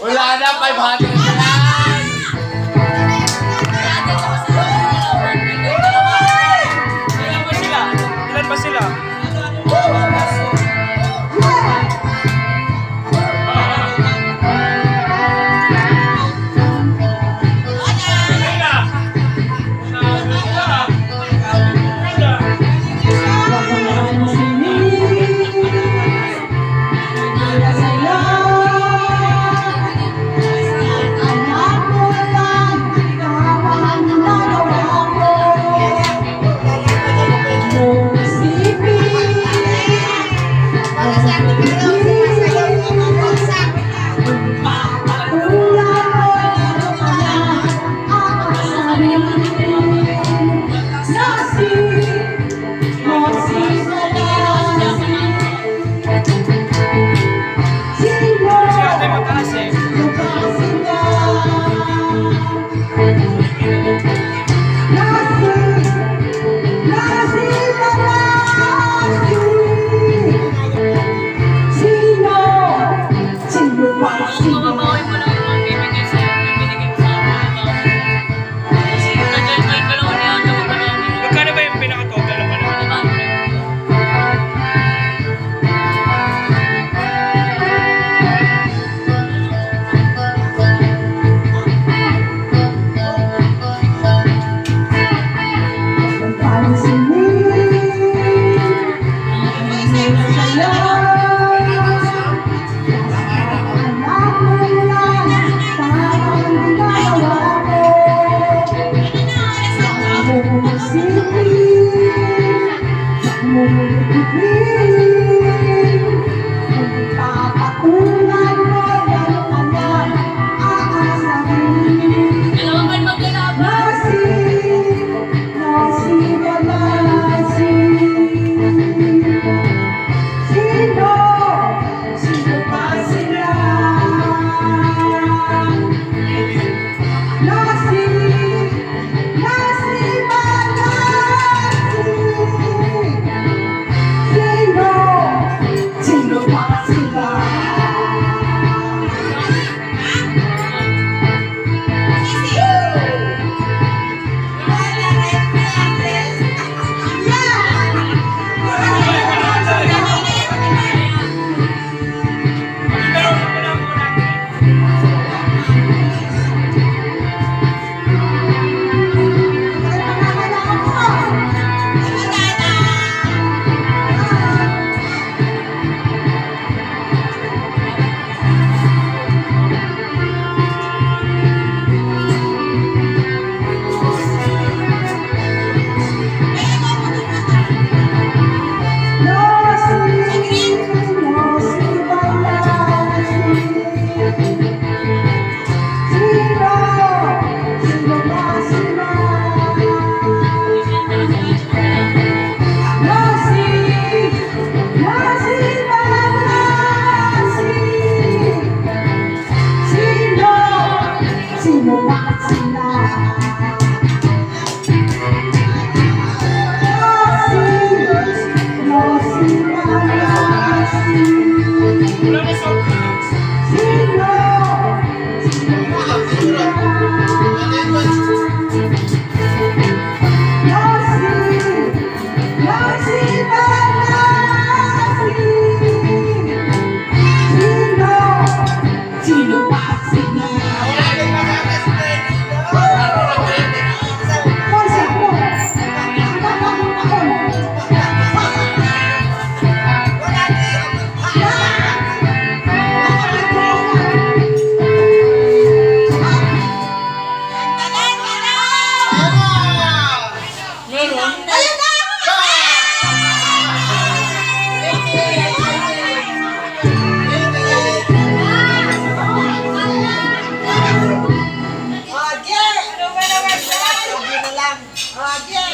Wala na, 500 na lang! Ilan pa sila?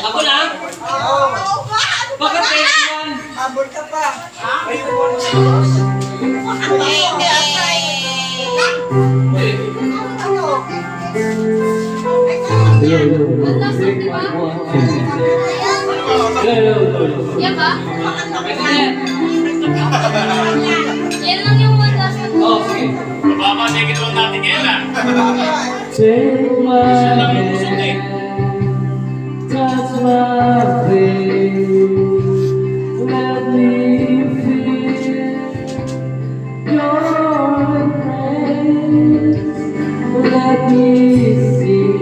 Ako lang? Oo. Bakit kayo yan? Abot ka pa. Yan ba? Yan lang yung one last one. Oh, sige. Baka sige naman natin ngayon ah. Take my hand, touch my face, let me feel your embrace, let me see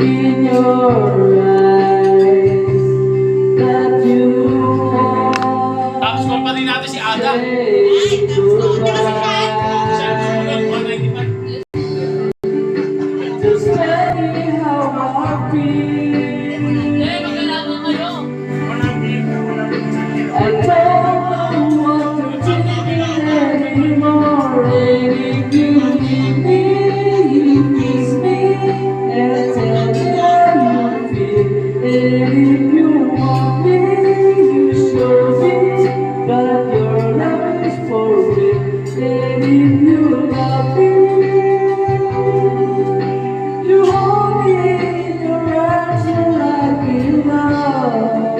in your eyes that you Top score pa rin natin si Adam. Just tell me how I feel. Magkalaban kayo. I don't want to take it anymore. And if you need me, you kiss me and tell me how you feel. And if you want me, you show me that your love is for real. And if you love me, you hold me in your arms and let me love.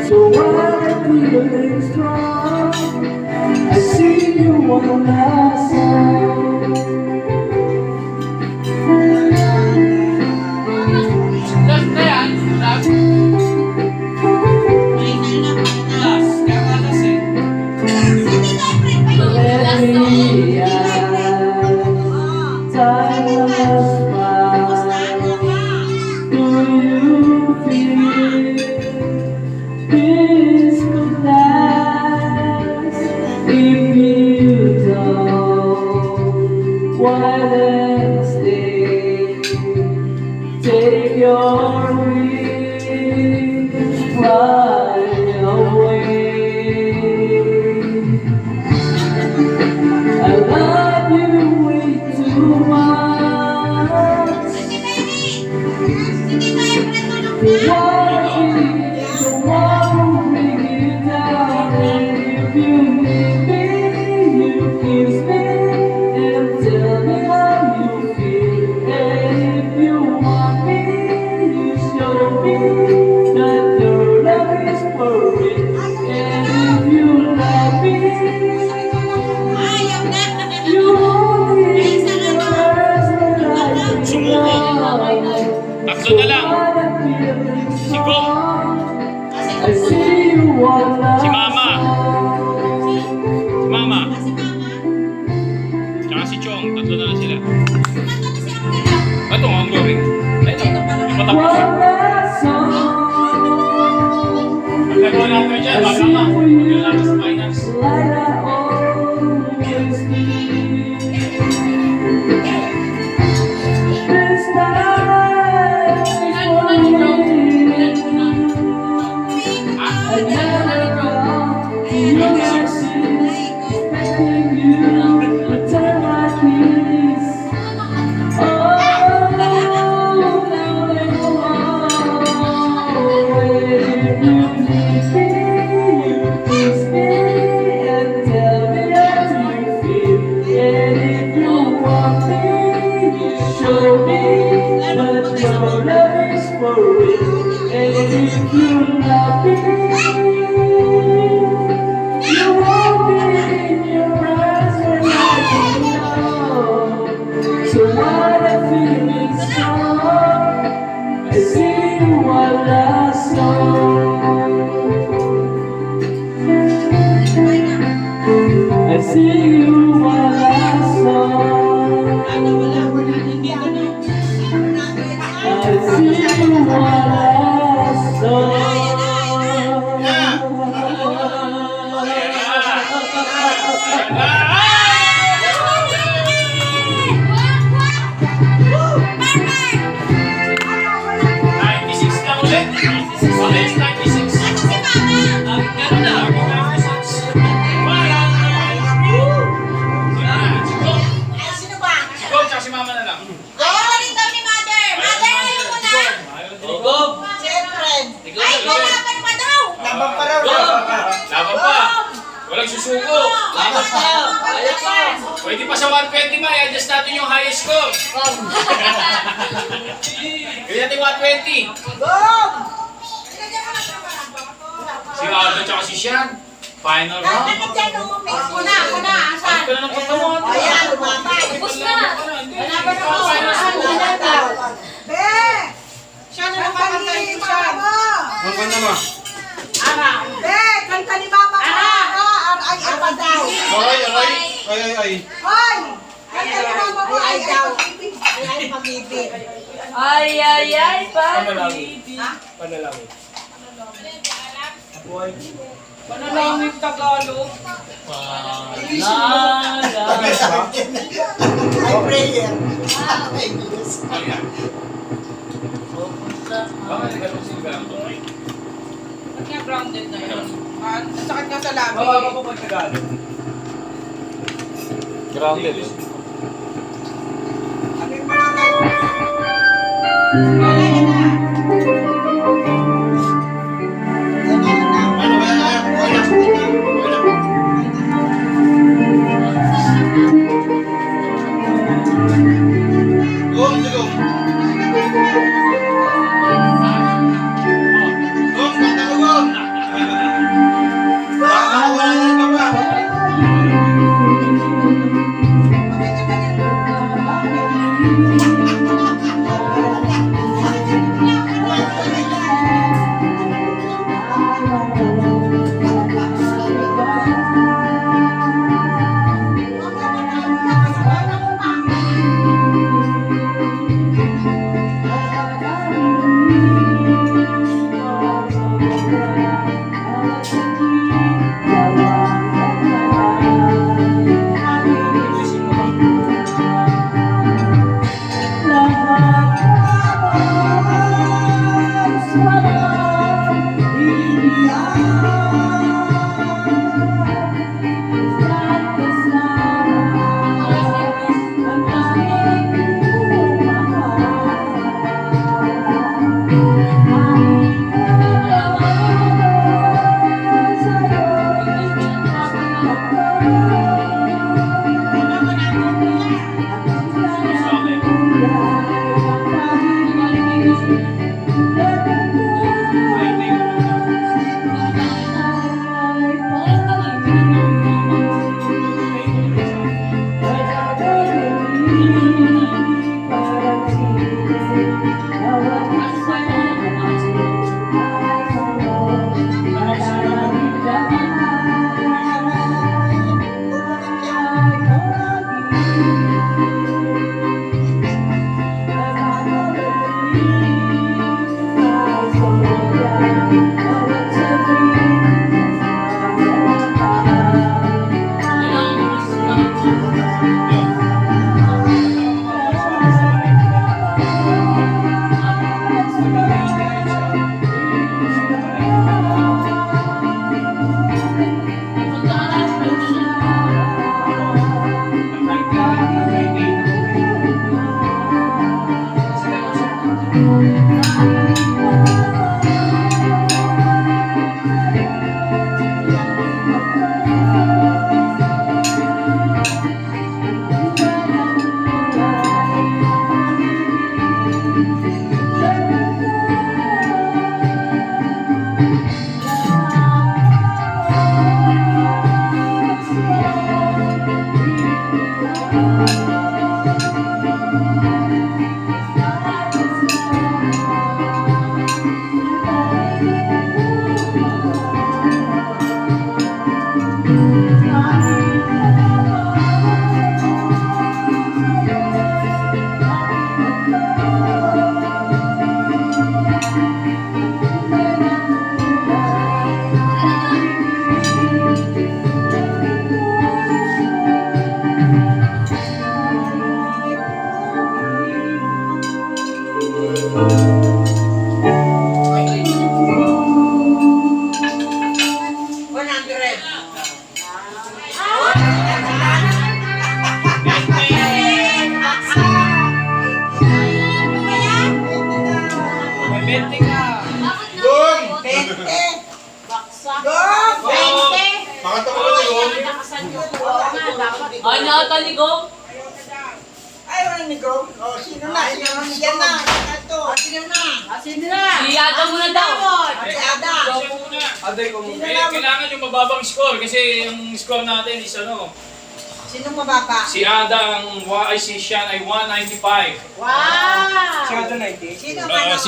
So while I'm feeling strong, I see you one last time. Last na yan. Last. Last. Kaya nga last eh. Let me out. Time has passed. Do you feel this could last? If you don't, why then stay? Take your wings, fly away. I love you way too much. The one who bring you down. And if you need me, you kiss me and tell me how you feel. And if you want me, you show me that your love is for real. And if you love me, you hold me in your arms and let me Sumuko. love. Tatlo na lang. Si I see you one last Si Mama. time. Si Mama. Tsaka si Chong. Tatlo na lang sila. Ito nga, ongoing. Ayun. Yung matapos. One last song. Ang gagawa natin dyan, baka ma. Yung lang sa finals. Like I always do. This time is for me. I never come to your houses expecting you to turn like this. Oh, now they go away. If you need me, you kiss me and tell me how you feel. And if you want me, you show me that your love is for real. And if you love me, you hold me in your arms and let me know. So while I'm feeling strong, I see you one last song. I see you one last song. I see you one last song. Ay, wala pa naman suko. Ayos tayo. Ayos tayo. Pwede pa sa 120 ma, i-adjust natin yung highest score. Gawin natin 120. Si Aldo tsaka si Sean. Final round. Ako na, asan? Ano ka na ng pagkamot? Ayan, lumabay. Tapos na. Wala ba na ako? Wala daw. Be! Siya na nakakantay ko siya. Ang kanta ma. Ara. Be! Kanta ni Mama ka. Ay, apa daw. Ay. Hoy! Kanta ni Mama mo. Ay, daw. Ay, pag-ibig. Ay, Panalangin. Ha? Panalangin. Panalangin Tagalog. Prayer. Ayan. Bakit nagkaroon sila ka ng tunay? Ba't nga grounded na yun? Sakit nga sa labi. po pag Tagalog. Grounded eh. Baksa. Go! 20! Makanta ko na yun. Ay, nakataligaw. Ay, wala ni Go. Oh, sino na? Yan na. Ito. Sino na? Sino na? Si Ada muna daw. Si Ada. Siya muna. Aday ko Sino muna. na? Kailangan yung mababang score kasi yung score natin is ano. Sino mababa? Si Ada ay si Sean ay 195. Wow! Siya 90. Sino ano?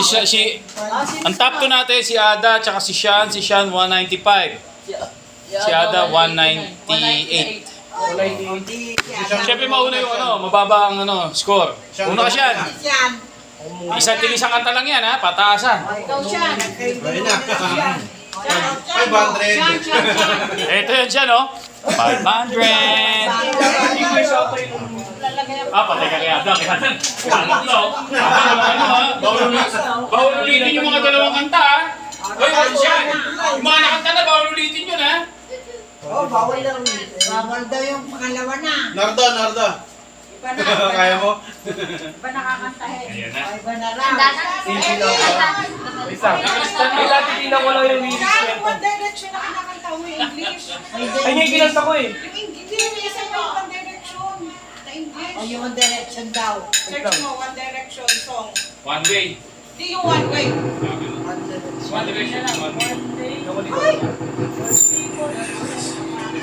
Ang top 2 natin si Ada tsaka si Sean 195. Si Ada 198. Hindi. Siyempre mauna yung ano, mababa ang ano, score. Una ka Sean. Yan. Isang kanta lang yan ha, pataasan. Ikaw siya. Ayun na. 500. Ito yan siya no. 500. Patay ka kaya Ada. Kalat no. Bawal ulitin yung mga dalawang kanta ha. Hoy, Sean. Yung mga nakanta na, bawal ulitin yun ha. Oh, bawal daw. Bawal daw yung pangalawa na. Nardo. Iba na. Kaya mo? Iba nakakantahin. Ayan na. Iba na lang. Handa na. Isa. Ay, dati tinan ko lang yung lyrics Saan nito. One Direction na kinakanta mo yung English? Ay, yung kinanta ko eh. Yung English, may isa yung One Direction na English. O yung One Direction daw. Search mo, One Direction song. One way. Di yung One Way. One direction. One way. Ako dito.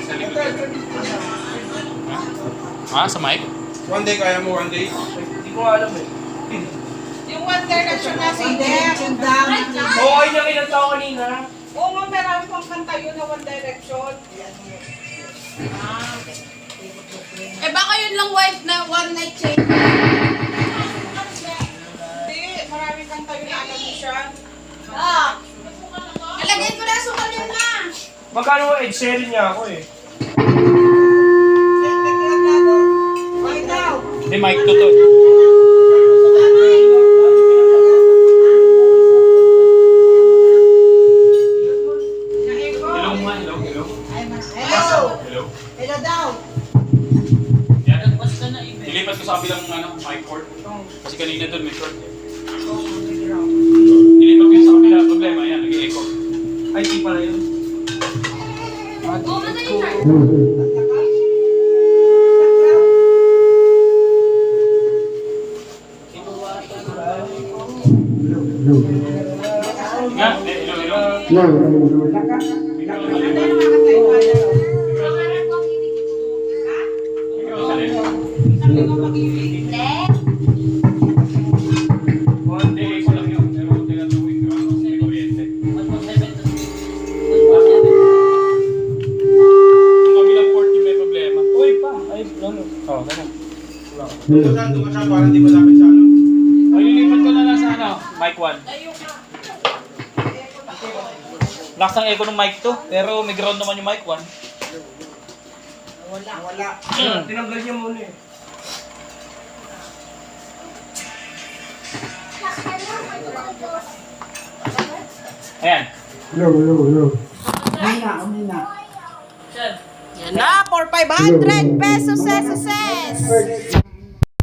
Sa likod. Ha? Sa mic? One day, kaya mo one day? Hindi ko alam eh. Yung One Direction na One singer. Direction daw. Oo, ayun yung kinanta ko kanina. Oo nga, marami pang kanta yun na One Direction. Eh baka yun lang wife na one night change. Hindi, maraming kanta yun na alam mo siya. Ah. Alagay ko na sukal yun na. Magkano mo Ed Sheeran niya ako eh. Why daw? Hindi, mic to to. Na-echo. Hello man, hello. Hello. Hello. Hello daw. Yan. Ilipat ko sa kabilang ano, mic cord. Kasi kanina doon may cord. Ilipat ko yun sa kabila. Problema, yan, nag-echo. Ay, di pala yun. Oo, madali na. Nga, hello. Hindi, echo lang yun. Pero tinatawin ko ano, may kuryente. Yung kabilang port yung may problema. Uy pa. Ay, ano. Oo, ganun. Doon ka siya, parang di malapit sa ano. Ay, lilipat ko na lang sa ano, mic 1. Lakas ng echo ng mic 2, pero may ground naman yung mic 1. Wala. Tinanggal niya muna eh. Ayan. Umina. Yan na, for 500 pesos, ses.